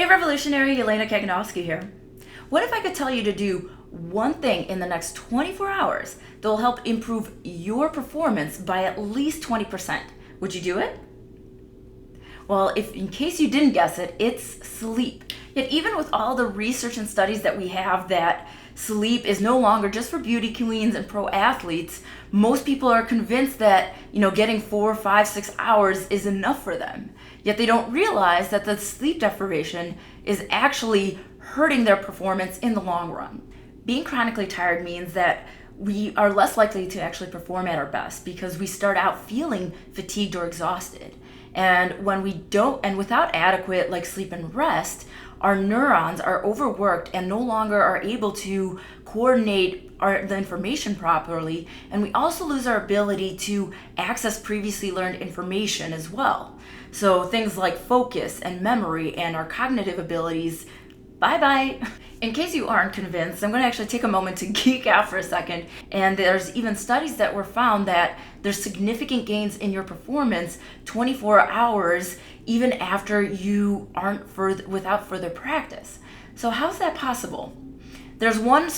Hey Revolutionary, Yelena here. What if I could tell you to do one thing in the next 24 hours that will help improve your performance by at least 20%? Would you do it? Well, if in case you didn't guess it, it's sleep. Yet even with all the research and studies that we have that sleep is no longer just for beauty queens and pro athletes, most people are convinced that, getting 4, 5, 6 hours is enough for them. Yet they don't realize that the sleep deprivation is actually hurting their performance in the long run. Being chronically tired means that we are less likely to actually perform at our best because we start out feeling fatigued or exhausted. And when we don't, and without adequate sleep and rest, our neurons are overworked and no longer are able to coordinate the information properly. And we also lose our ability to access previously learned information as well. So things like focus and memory and our cognitive abilities, bye-bye. In case you aren't convinced, I'm going to actually take a moment to geek out for a second. And there's even studies that were found that there's significant gains in your performance 24 hours even after you aren't without further practice. So how's that possible? There's one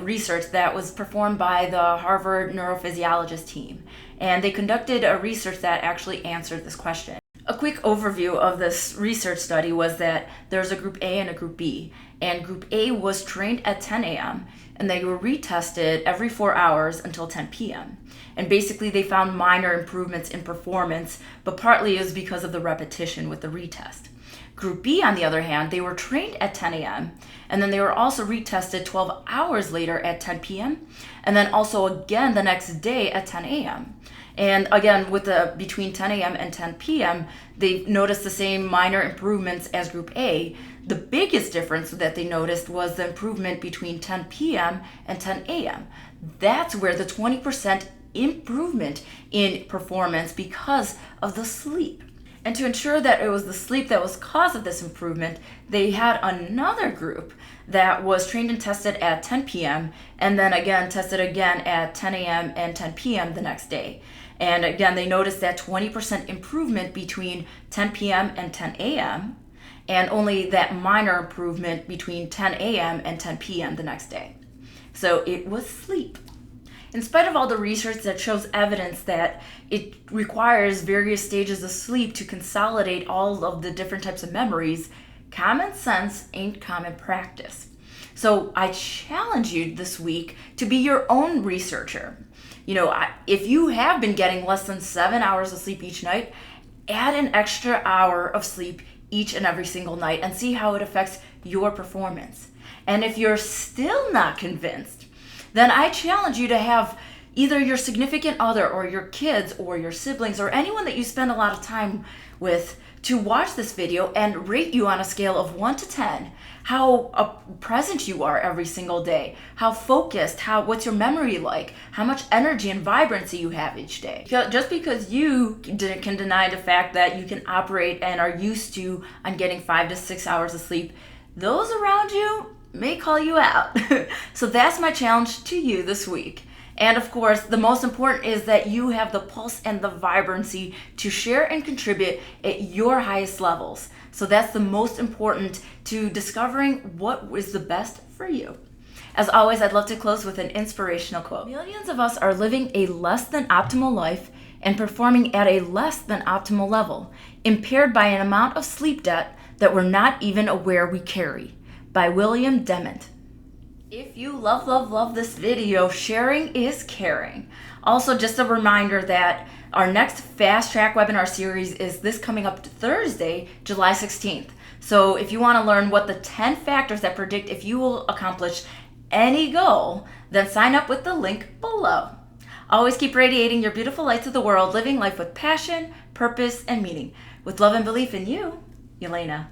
research that was performed by the Harvard neurophysiologist team, and they conducted a research that actually answered this question. A quick overview of this research study was that there's a group A and a group B, and group A was trained at 10 a.m. and they were retested every 4 hours until 10 p.m. And basically they found minor improvements in performance, but partly it was because of the repetition with the retest. Group B, on the other hand, they were trained at 10 a.m. and then they were also retested 12 hours later at 10 p.m. and then also again the next day at 10 a.m. And again, between 10 a.m. and 10 p.m., they noticed the same minor improvements as Group A. The biggest difference that they noticed was the improvement between 10 p.m. and 10 a.m. That's where the 20% improvement in performance because of the sleep. And to ensure that it was the sleep that was cause of this improvement, they had another group that was trained and tested at 10 p.m. and then again tested again at 10 a.m. and 10 p.m. the next day. And again, they noticed that 20% improvement between 10 p.m. and 10 a.m. and only that minor improvement between 10 a.m. and 10 p.m. the next day. So it was sleep. In spite of all the research that shows evidence that it requires various stages of sleep to consolidate all of the different types of memories, common sense ain't common practice. So I challenge you this week to be your own researcher. If you have been getting less than 7 hours of sleep each night, add an extra hour of sleep each and every single night and see how it affects your performance. And if you're still not convinced, then I challenge you to have either your significant other or your kids or your siblings or anyone that you spend a lot of time with to watch this video and rate you on a scale of 1 to 10 how present you are every single day, how focused, what's your memory like, how much energy and vibrancy you have each day. Just because you can deny the fact that you can operate and are used to on getting 5 to 6 hours of sleep, those around you may call you out. So that's my challenge to you this week. And of course, the most important is that you have the pulse and the vibrancy to share and contribute at your highest levels. So that's the most important to discovering what is the best for you. As always, I'd love to close with an inspirational quote. Millions of us are living a less than optimal life and performing at a less than optimal level, impaired by an amount of sleep debt that we're not even aware we carry. By William Dement. If you love this video, sharing is caring. Also, just a reminder that our next Fast Track webinar series is this coming up Thursday, July 16th. So if you want to learn what the 10 factors that predict if you will accomplish any goal, then sign up with the link below. Always keep radiating your beautiful light to the world, living life with passion, purpose, and meaning. With love and belief in you, Yelena.